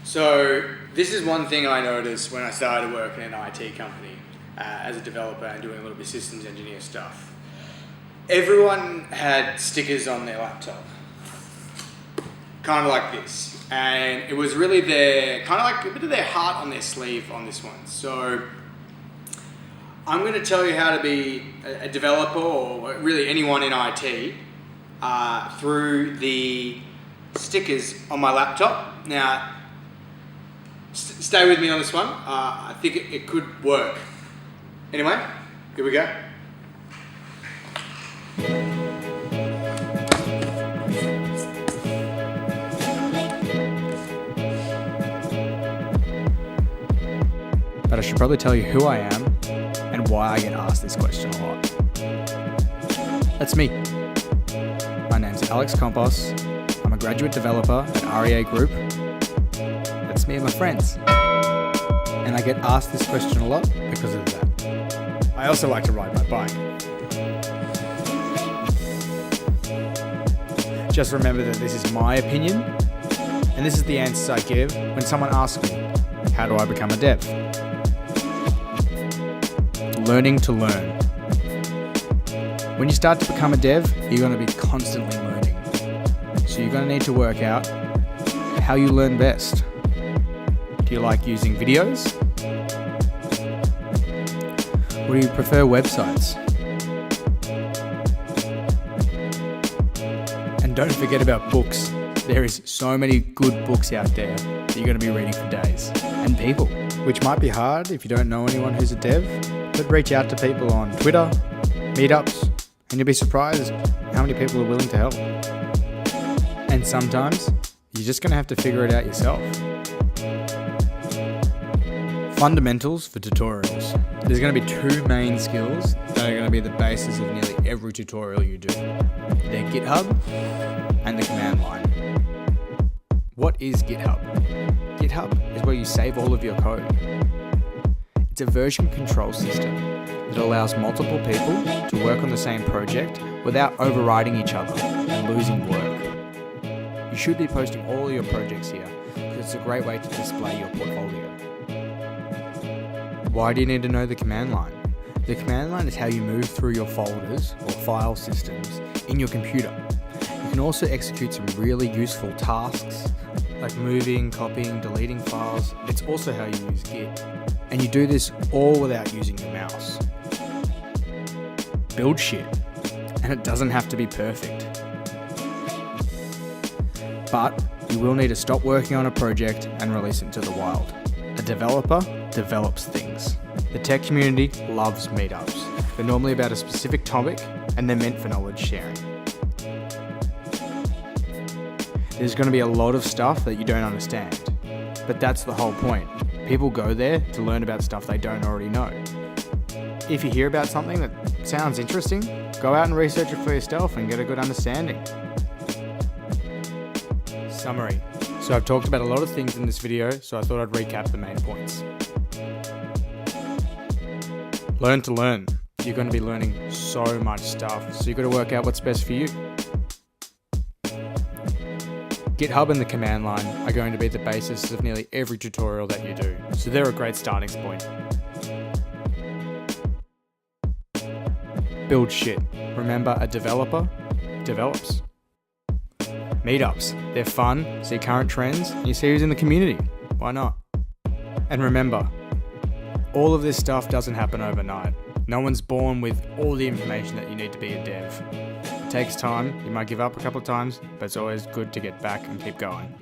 So this is one thing I noticed when I started working in an IT company as a developer and doing a little bit of systems engineer stuff. Everyone had stickers on their laptop, kind of like this, and it was really kind of like a bit of their heart on their sleeve on this one. So I'm going to tell you how to be a developer, or really anyone in IT, through the stickers on my laptop. Now, stay with me on this one. I think it could work. Anyway, here we go. But I should probably tell you who I am and why I get asked this question a lot. That's me. My name's Alex Compos. I'm a graduate developer at REA Group. That's me and my friends. And I get asked this question a lot because of that. I also like to ride my bike. Just remember that this is my opinion, and this is the answers I give when someone asks me, how do I become a dev? Learning to learn. When you start to become a dev, you're going to be constantly learning. So you're going to need to work out how you learn best. Do you like using videos? Or do you prefer websites? And don't forget about books. There is so many good books out there that you're going to be reading for days. And people, which might be hard if you don't know anyone who's a dev, but reach out to people on Twitter, meetups, and you'll be surprised how many people are willing to help. And sometimes, you're just going to have to figure it out yourself. Fundamentals for tutorials. There's going to be two main skills that are going to be the basis of nearly every tutorial you do. They're GitHub and the command line. What is GitHub? GitHub is where you save all of your code. It's a version control system that allows multiple people to work on the same project without overriding each other and losing work. You should be posting all your projects here because it's a great way to display your portfolio. Why do you need to know the command line? The command line is how you move through your folders or file systems in your computer. You can also execute some really useful tasks like moving, copying, deleting files. It's also how you use Git. And you do this all without using your mouse. Build shit. And it doesn't have to be perfect. But you will need to stop working on a project and release it to the wild. A developer develops things. The tech community loves meetups. They're normally about a specific topic and they're meant for knowledge sharing. There's going to be a lot of stuff that you don't understand. But that's the whole point. People go there to learn about stuff they don't already know. If you hear about something that sounds interesting, go out and research it for yourself and get a good understanding. Summary. So I've talked about a lot of things in this video, so I thought I'd recap the main points. Learn to learn. You're going to be learning so much stuff, so you've got to work out what's best for you. GitHub and the command line are going to be the basis of nearly every tutorial that you do, so they're a great starting point. Build shit. Remember, a developer develops. Meetups. They're fun, see current trends, and you see who's in the community. Why not? And remember, all of this stuff doesn't happen overnight. No one's born with all the information that you need to be a dev. It takes time, you might give up a couple of times, but it's always good to get back and keep going.